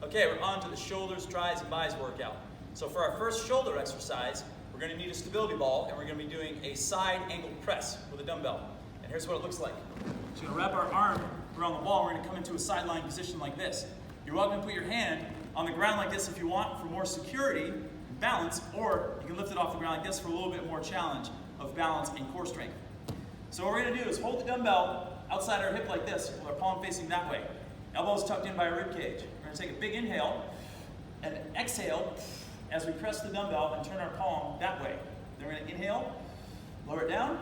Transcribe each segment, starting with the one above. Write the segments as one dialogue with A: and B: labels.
A: Okay, we're on to the shoulders, tris, and bis workout. So for our first shoulder exercise, we're going to need a stability ball, and we're going to be doing a side angled press with a dumbbell. And here's what it looks like. So we're going to wrap our arm around the ball. We're going to come into a sideline position like this. You're welcome to put your hand on the ground like this if you want for more security and balance, or you can lift it off the ground like this for a little bit more challenge of balance and core strength. So what we're going to do is hold the dumbbell outside our hip like this with our palm facing that way. Elbows tucked in by our rib cage. We're going to take a big inhale and exhale as we press the dumbbell and turn our palm that way. Then we're going to inhale, lower it down,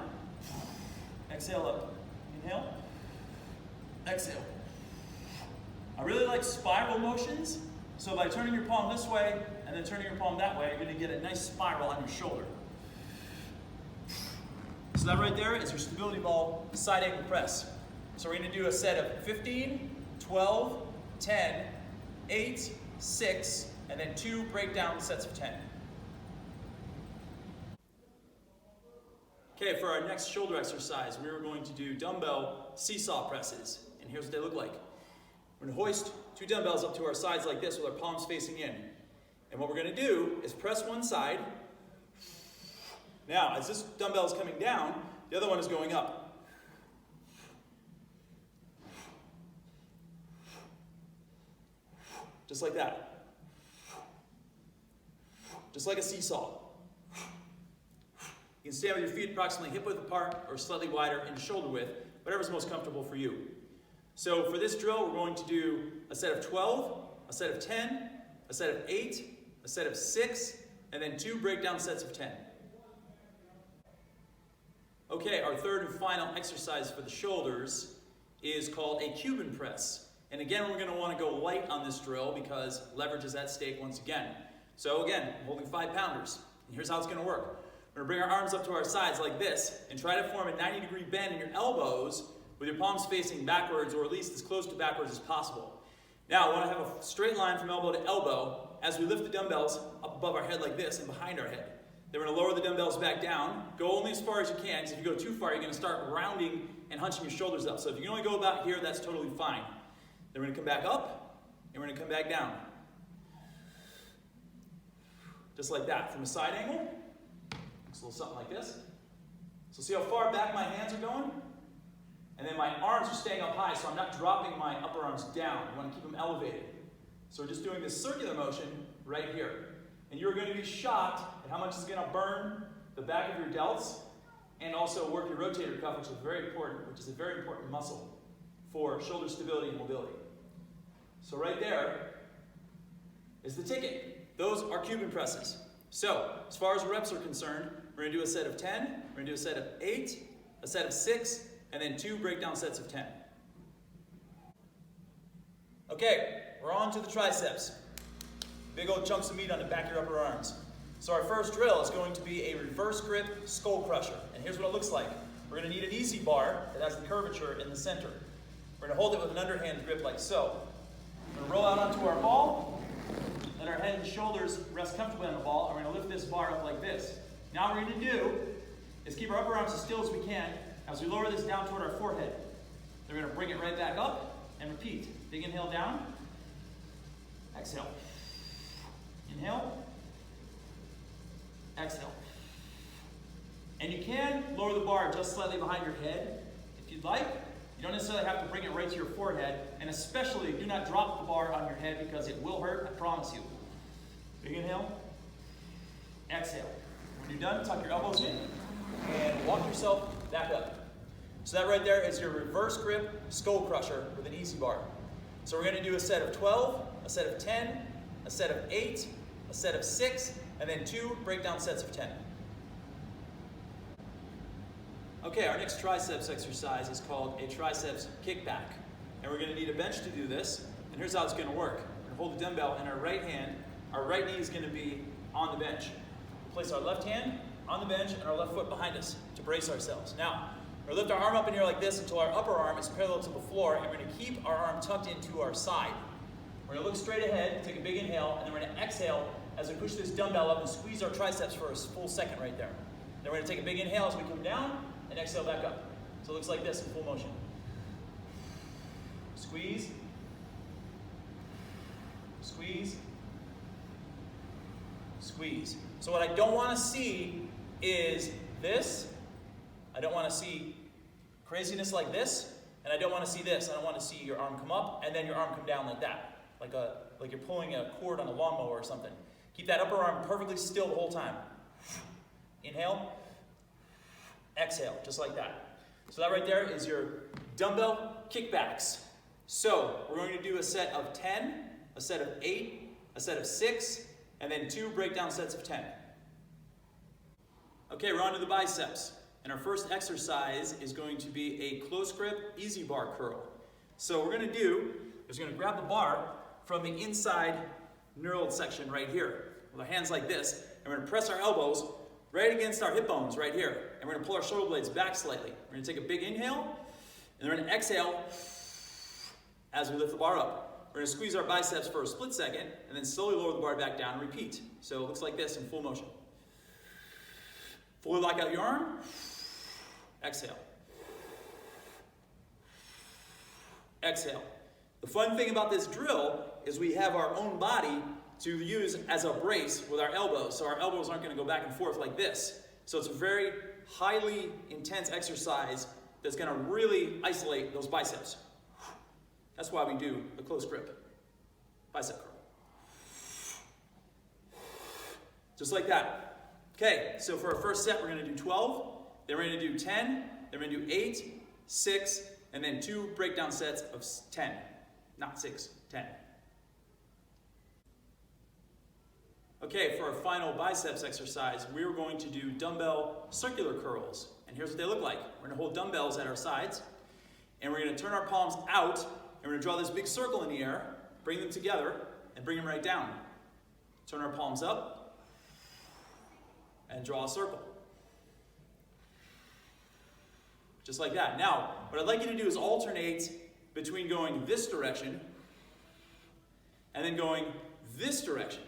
A: exhale up. Inhale, exhale. I really like spiral motions, so by turning your palm this way and then turning your palm that way, you're going to get a nice spiral on your shoulder. So that right there is your stability ball side angle press. So we're going to do a set of 15, 12, 10, 8, 6, and then 2 breakdown sets of 10. Okay, for our next shoulder exercise, we are going to do dumbbell seesaw presses. And here's what they look like. We're going to hoist 2 dumbbells up to our sides like this with our palms facing in. And what we're going to do is press one side. Now, as this dumbbell is coming down, the other one is going up. Just like that. Just like a seesaw. You can stand with your feet approximately hip width apart or slightly wider in shoulder width, whatever's most comfortable for you. So for this drill, we're going to do a set of 12, a set of 10, a set of 8, a set of 6, and then 2 breakdown sets of 10. Okay, our third and final exercise for the shoulders is called a Cuban press. And again, we're going to want to go light on this drill because leverage is at stake once again. So again, I'm holding 5-pounders. And here's how it's going to work. We're going to bring our arms up to our sides like this and try to form a 90-degree bend in your elbows with your palms facing backwards, or at least as close to backwards as possible. Now, I want to have a straight line from elbow to elbow as we lift the dumbbells up above our head like this and behind our head. Then we're going to lower the dumbbells back down. Go only as far as you can, because if you go too far, you're going to start rounding and hunching your shoulders up. So if you can only go about here, that's totally fine. Then we're going to come back up, and we're going to come back down. Just like that. From a side angle, it's a little something like this. So see how far back my hands are going? And then my arms are staying up high, so I'm not dropping my upper arms down. I want to keep them elevated. So we're just doing this circular motion right here. And you're going to be shocked at how much it's going to burn the back of your delts and also work your rotator cuff, which is very important, which is a very important muscle for shoulder stability and mobility. So right there is the ticket. Those are Cuban presses. So as far as reps are concerned, we're going to do a set of 10, we're going to do a set of 8, a set of 6, and then 2 breakdown sets of 10. Okay, we're on to the triceps. Big old chunks of meat on the back of your upper arms. So our first drill is going to be a reverse grip skull crusher. And here's what it looks like. We're going to need an easy bar that has the curvature in the center. We're going to hold it with an underhand grip like so. We're going to roll out onto our ball. Let our head and shoulders rest comfortably on the ball. And we're going to lift this bar up like this. Now what we're going to do is keep our upper arms as still as we can as we lower this down toward our forehead. Then we're going to bring it right back up and repeat. Big inhale down. Exhale. Inhale. Exhale. And you can lower the bar just slightly behind your head if you'd like. You don't necessarily have to bring it right to your forehead, and especially do not drop the bar on your head because it will hurt, I promise you. Big inhale. Exhale. When you're done, tuck your elbows in and walk yourself back up. So that right there is your reverse grip skull crusher with an easy bar. So we're going to do a set of 12, a set of 10, a set of 8, a set of 6, and then 2 breakdown sets of 10. Okay, our next triceps exercise is called a triceps kickback. And we're going to need a bench to do this. And here's how it's going to work. We're going to hold the dumbbell in our right hand. Our right knee is going to be on the bench. We'll place our left hand on the bench and our left foot behind us to brace ourselves. Now, we're going to lift our arm up in here like this until our upper arm is parallel to the floor, and we're going to keep our arm tucked into our side. We're going to look straight ahead, take a big inhale, and then we're going to exhale as we push this dumbbell up and squeeze our triceps for a full second right there. Then we're going to take a big inhale as we come down and exhale back up. So it looks like this in full motion. Squeeze. squeeze, squeeze. So what I don't want to see is this. I don't want to see craziness like this, and I don't want to see this. I don't want to see your arm come up and then your arm come down like that, like you're pulling a cord on a lawnmower or something. Keep that upper arm perfectly still the whole time. Inhale, exhale, just like that. So that right there is your dumbbell kickbacks. So we're going to do a set of 10, a set of 8, a set of 6, and then 2 breakdown sets of 10. Okay, we're on to the biceps. And our first exercise is going to be a close grip easy bar curl. So what we're going to do is we're going to grab the bar from the inside knurled section right here with our hands like this, and we're going to press our elbows right against our hip bones right here. And we're going to pull our shoulder blades back slightly. We're going to take a big inhale, and we're going to exhale as we lift the bar up. We're going to squeeze our biceps for a split second, and then slowly lower the bar back down and repeat. So it looks like this in full motion. Fully lock out your arm. Exhale. Exhale. The fun thing about this drill is we have our own body to use as a brace with our elbows. So our elbows aren't going to go back and forth like this. So it's a very highly intense exercise that's going to really isolate those biceps. That's why we do a close grip bicep curl. Just like that. Okay, so for our first set, we're going to do 12. Then we're going to do 10, then we're going to do 8, 6, and then 2 breakdown sets of 10. Not 6, 10. Okay, for our final biceps exercise, we're going to do dumbbell circular curls. And here's what they look like. We're going to hold dumbbells at our sides, and we're going to turn our palms out, and we're going to draw this big circle in the air, bring them together, and bring them right down. Turn our palms up, and draw a circle. Just like that. Now, what I'd like you to do is alternate between going this direction and then going this direction.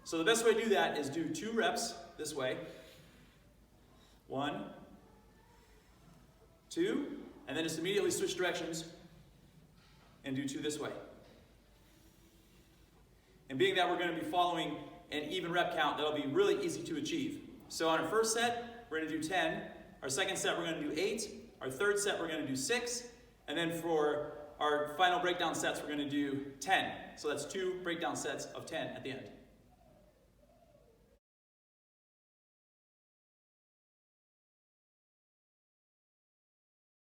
A: So the best way to do that is do 2 reps this way. 1, 2, and then just immediately switch directions and do 2 this way. And being that we're going to be following an even rep count, that'll be really easy to achieve. So on our first set, we're going to do 10. Our second set, we're going to do 8. Our third set, we're going to do 6. And then for our final breakdown sets, we're going to do 10. So that's 2 breakdown sets of 10 at the end.